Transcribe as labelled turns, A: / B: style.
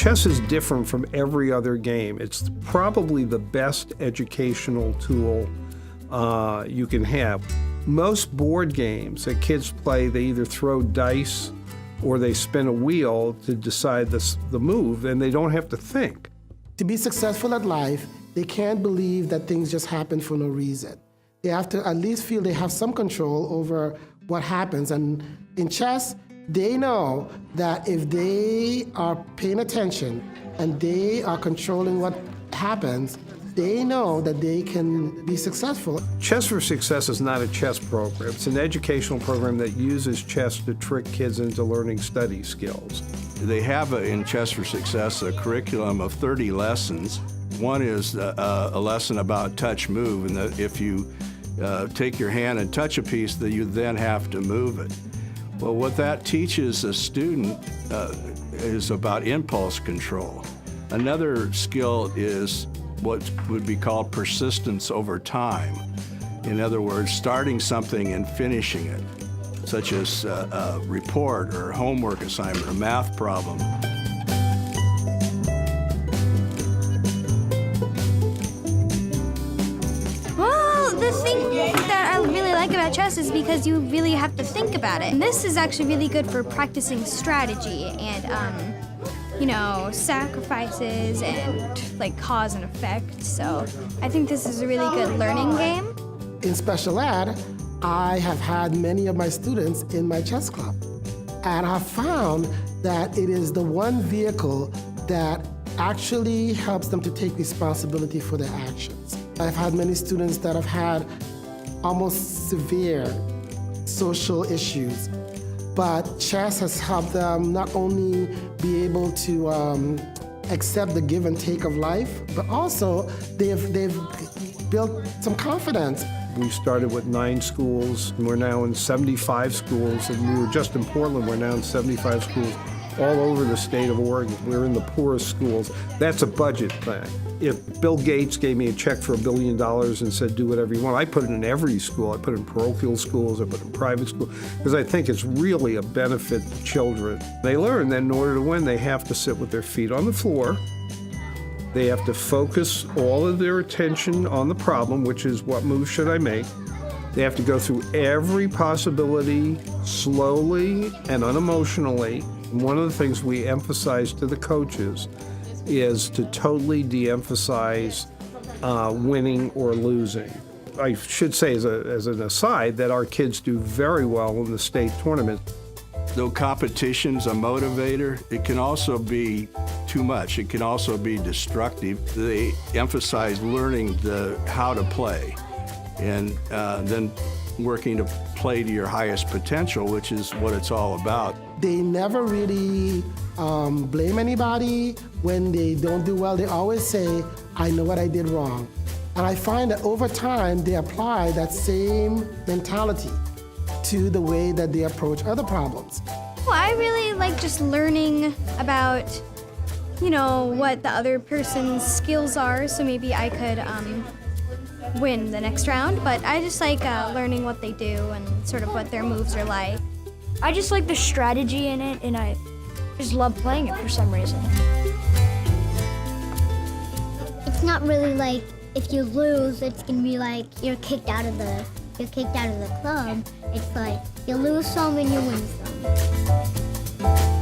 A: Chess is different from every other game. It's probably the best educational tool you can have. Most board games that kids play, they either throw dice or they spin a wheel to decide the move, and they don't have to think.
B: To be successful at life, they can't believe that things just happen for no reason. They have to at least feel they have some control over what happens. And in chess, they know that if they are paying attention and they are controlling what happens, they know that they can be successful.
A: Chess for Success is not a chess program. It's an educational program that uses chess to trick kids into learning study skills.
C: They have in Chess for Success a curriculum of 30 lessons. One is a lesson about touch move, and that if you take your hand and touch a piece, that you then have to move it. Well, what that teaches a student is about impulse control. Another skill is what would be called persistence over time. In other words, starting something and finishing it, such as a report or a homework assignment or a math problem.
D: Well, the thing that I really like about chess is because you really have to think about it. And this is actually really good for practicing strategy and sacrifices and like cause and effect. So I think this is a really good learning game.
B: In special ed, I have had many of my students in my chess club. And I've found that it is the one vehicle that actually helps them to take responsibility for their actions. I've had many students that have had almost severe social issues, but chess has helped them not only be able to accept the give and take of life, but also they've built some confidence.
A: We started with 9 schools, and we're now in 75 schools, and we were just in Portland, we're now in 75 schools all over the state of Oregon. We're in the poorest schools. That's a budget thing. If Bill Gates gave me a check for $1 billion and said, do whatever you want, I put it in every school. I put it in parochial schools, I put it in private schools, because I think it's really a benefit to children. They learn that in order to win, they have to sit with their feet on the floor. They have to focus all of their attention on the problem, which is what move should I make. They have to go through every possibility slowly and unemotionally. And one of the things we emphasize to the coaches is to totally de-emphasize winning or losing. I should say as an aside that our kids do very well in the state tournament.
C: Though competition's a motivator, it can also be too much. It can also be destructive. They emphasize learning how to play and then working to play to your highest potential, which is what it's all about.
B: They never really blame anybody when they don't do well. They always say, I know what I did wrong. And I find that over time, they apply that same mentality to the way that they approach other problems.
D: Well, I really like just learning about, what the other person's skills are, so maybe I could win the next round. But I just like learning what they do and sort of what their moves are like.
E: I just like the strategy in it, and I just love playing it for some reason.
F: It's not really like if you lose, it's gonna be like you're kicked out of the club. It's like you lose some and you win some.